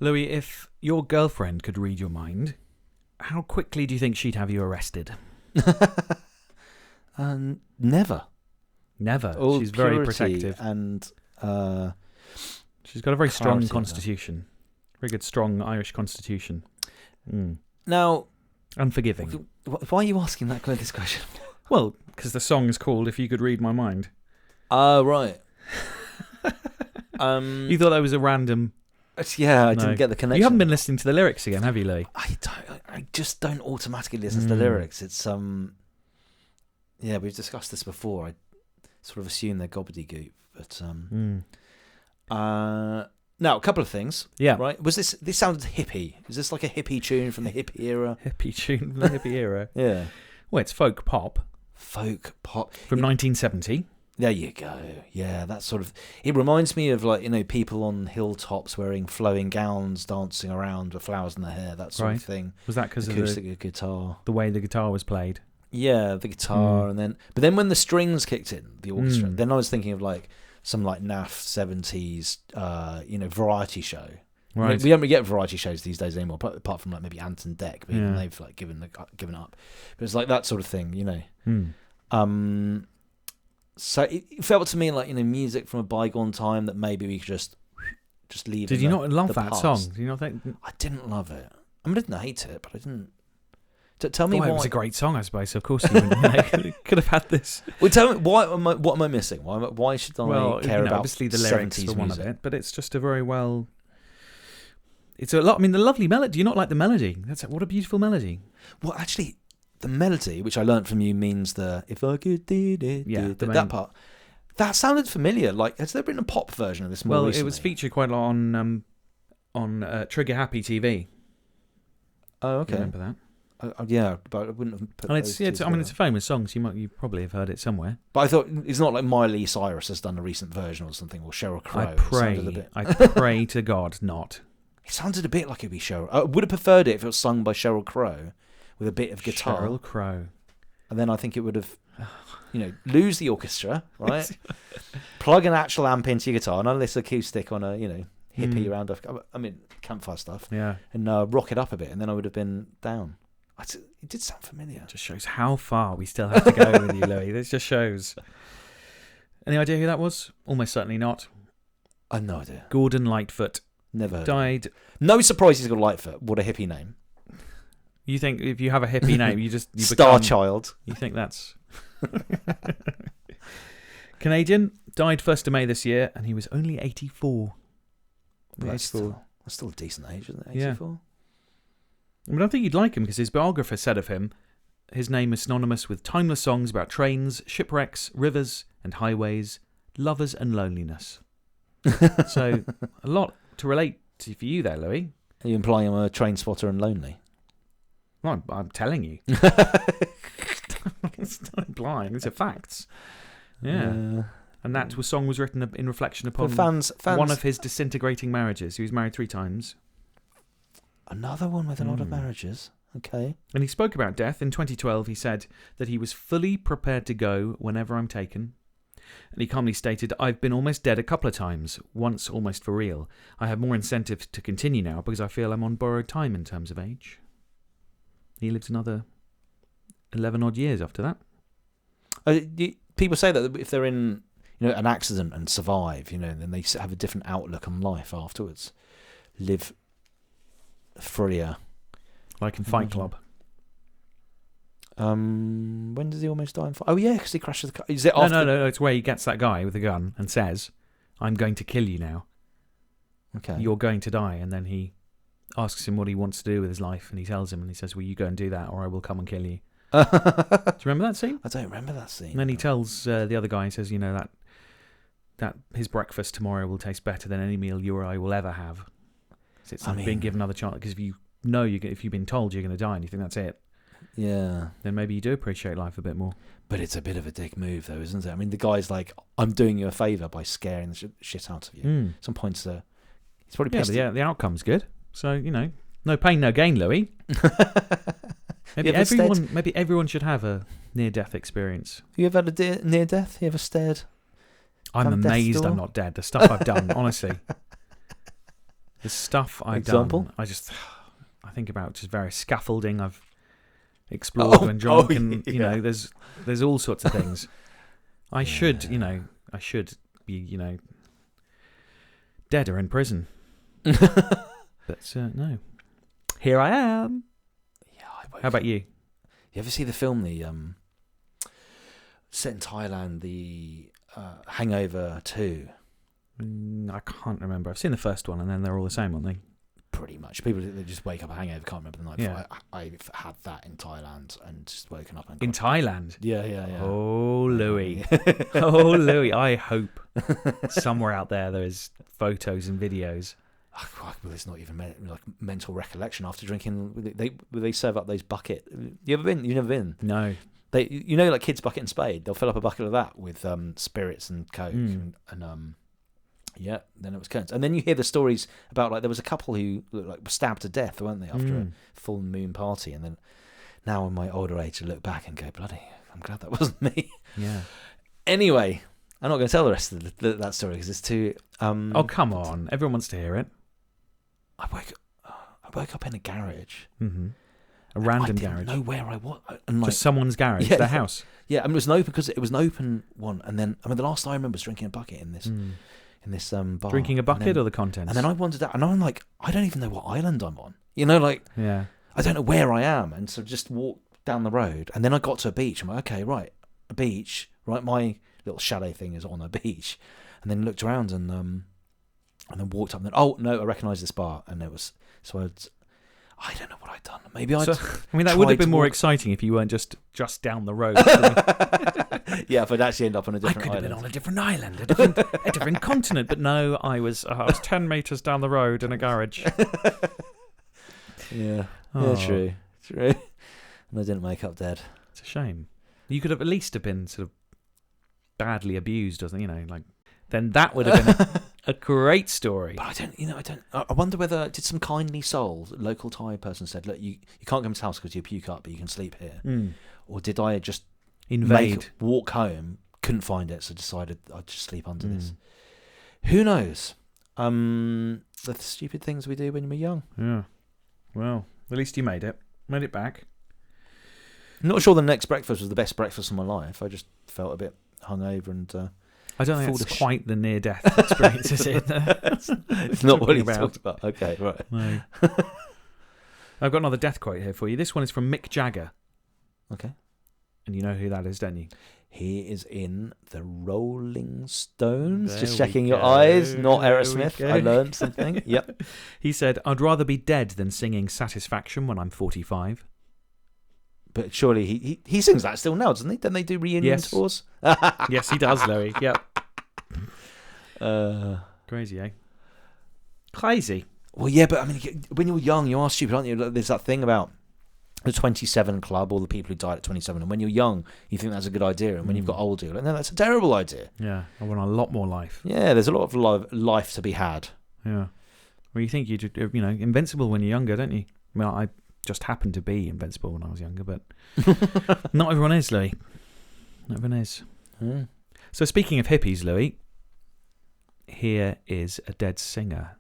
Louis, if your girlfriend could read your mind, how quickly do you think she'd have you arrested? Never. Never. All She's very purity protective. And she's got a very strong clarity of constitution. Very good, strong Irish constitution. now, Unforgiving. why are you asking that kind of this question? Well, because the song is called If You Could Read My Mind. Oh, right. You thought that was a random... Yeah, I No. didn't get the connection. You haven't been listening to the lyrics again, have you, Louis? I just don't automatically listen to the lyrics. It's yeah, we've discussed this before. I sort of assume they're gobbledygook, but now a couple of things. Yeah. Right. Was this sounded hippie? Is this like a hippie tune from the hippie era? Hippie tune from the hippie era. Yeah. Well, it's folk pop. Folk pop From 1970. There you go. Yeah, that sort of... It reminds me of, like, people on hilltops wearing flowing gowns, dancing around with flowers in their hair, that sort of thing. Was that because of acoustic guitar? The way the guitar was played? Yeah, the guitar, and then when the strings kicked in, the orchestra, then I was thinking of, like, some, like, naff 70s, variety show. Right. We don't really get variety shows these days anymore, apart from, like, maybe Ant and Dec, but even they've, like, given up. But it's like that sort of thing, So it felt to me like music from a bygone time that maybe we could just leave. Did you not love that past. song? Did you not think? I didn't love it. I mean, I didn't hate it, but I didn't. Tell me why. It was a great song, I suppose. So of course you could have had this. Well, tell me what am I missing? Why should I care about? Obviously the lyrics 70s for one music? of it, but it's just a very well. It's a lot. I mean, the lovely melody. Do you not like the melody? What a beautiful melody. Well, actually, the melody, which I learnt from you, means the "if I could do it," that part. That sounded familiar. Like, has there been a pop version of this more recently? It was featured quite a lot on Trigger Happy TV. Oh, okay. You remember that? Yeah, but I wouldn't have put And those it's two a together. famous song, so you probably have heard it somewhere. But I thought it's not like Miley Cyrus has done a recent version or something, or Sheryl Crow. I pray to God not. It sounded a bit like it'd be Sheryl. I would have preferred it if it was sung by Sheryl Crow with a bit of guitar. Sheryl Crow. And then I think it would have, lose the orchestra, right? Plug an actual amp into your guitar, none of this acoustic on a, hippie round of, campfire stuff. Yeah. And rock it up a bit, and then I would have been down. It did sound familiar. Just shows how far we still have to go with you, Louis. This just shows. Any idea who that was? Almost certainly not. I have no idea. Gordon Lightfoot. Never heard. Died. No surprise he's got Lightfoot. What a hippie name. You think if you have a hippie name, you Star Child. You think that's Canadian? Died 1st of May this year, and he was only 84. That's still a decent age, isn't it? 84. I mean, I think you'd like him because his biographer said of him, his name is synonymous with timeless songs about trains, shipwrecks, rivers and highways, lovers and loneliness. So a lot to relate to for you there, Louis. Are you implying I'm a train spotter and lonely? Well, I'm telling you. It's not implying, it's a facts. Yeah. And that song was written in reflection upon fans, one of his disintegrating marriages. He was married 3 times. Another one with a lot of marriages. Okay. And he spoke about death. In 2012, he said that he was fully prepared to go whenever I'm taken. And he calmly stated, I've been almost dead a couple of times, once almost for real. I have more incentive to continue now because I feel I'm on borrowed time in terms of age. He lives another 11 odd years after that. People say that if they're in an accident and survive, then they have a different outlook on life afterwards. Live freer. Like in Fight Club. When does he almost die in Fight? Oh yeah, because he crashes the car. Is it after? No. It's where he gets that guy with a gun and says, I'm going to kill you now. Okay. You're going to die. And then he asks him what he wants to do with his life, and he tells him, and he says, well, you go and do that or I will come and kill you. Do you remember that scene? I don't remember that scene. And then he tells the other guy, he says, that his breakfast tomorrow will taste better than any meal you or I will ever have. It's being given another chance, because if you've been told you're going to die and you think that's it, yeah, then maybe you do appreciate life a bit more. But it's a bit of a dick move, though, isn't it? I mean, the guy's like, I'm doing you a favour by scaring the shit out of you. Some points he's probably pissed. Yeah, the outcome's good. So, no pain, no gain, Louis. Maybe everyone should have a near-death experience. Have you ever had a near-death? You ever stared? I'm amazed I'm not dead. The stuff I've done, honestly. The stuff I've Example? done, I think about just various scaffolding I've explored when drunk, and you know, there's all sorts of things. I should be, dead or in prison. But no. Here I am. Yeah. How about you? You ever see the film, set in Thailand, the Hangover 2? I can't remember. I've seen the first one, and then they're all the same, aren't they? Pretty much. People they just wake up a hangover, can't remember the night Yeah. before. I've had that in Thailand and just woken up and In Thailand? Yeah. Oh, Louis. Oh, Louis. I hope somewhere out there is photos and videos. Well, it's not even like mental recollection after drinking. They serve up those bucket. You ever been? You've never been? No. They, like Kids Bucket and Spade. They'll fill up a bucket of that with spirits and coke and yeah. Then it was curtains, and then you hear the stories about, like, there was a couple who looked like were stabbed to death, weren't they, after a full moon party? And then now in my older age, I look back and go, bloody, I'm glad that wasn't me. Yeah. Anyway, I'm not going to tell the rest of that story because it's too. Oh, come on! Everyone wants to hear it. I woke up in a garage. Mm-hmm. A random garage. I didn't know where I was. And like, just someone's garage, yeah, their house. Yeah, I mean, it was an open, because it was an open one. And then, I mean, the last I remember was drinking a bucket in this bar. Drinking a bucket or the contents? And then I wandered out, and I'm like, I don't even know what island I'm on. Like, yeah. I don't know where I am. And so just walked down the road, and then I got to a beach. I'm like, okay, right, a beach, right? My little chalet thing is on a beach. And then looked around and then walked up, and then, oh no, I recognise this bar, and it was I don't know what I'd done. Maybe I mean, that would have been more exciting if you weren't just down the road. Yeah, if I'd actually end up on a different island. I could have been on a different island, a different continent, but no, I was 10 metres down the road in a garage. Yeah, Oh. yeah, true. And I didn't wake up dead. It's a shame. You could have at least have been sort of badly abused, or something, like. Then that would have been a great story. But I wonder whether, did some kindly soul, local Thai person said, look, you can't come to the house because you puke up, but you can sleep here. Or did I just walk home, couldn't find it, so decided I'd just sleep under this? Who knows? The stupid things we do when we're young. Yeah. Well, at least you made it. Made it back. I'm not sure the next breakfast was the best breakfast of my life. I just felt a bit hungover and... I don't think it's quite the near-death experience, is it? It's not what he talked about. Okay, right. No. I've got another death quote here for you. This one is from Mick Jagger. Okay. And you know who that is, don't you? He is in the Rolling Stones. There Just we checking your go. eyes, not There we Aerosmith. go. I learned something. Yep. He said, I'd rather be dead than singing Satisfaction when I'm 45. But surely he sings that still now, doesn't he? Don't they do reunion tours? Yes, he does, Louis. Yep. Crazy, eh? Crazy. Well, yeah, but I mean, when you're young, you are stupid, aren't you? There's that thing about the 27 Club, all the people who died at 27. And when you're young, you think that's a good idea. And when you've got older, you're like, no, that's a terrible idea. Yeah, I want a lot more life. Yeah, there's a lot of life to be had. Yeah. Well, you think you're, invincible when you're younger, don't you? Well, I just happened to be invincible when I was younger, but not everyone is, Louis. Not everyone is. Mm. So speaking of hippies, Louis, here is a dead singer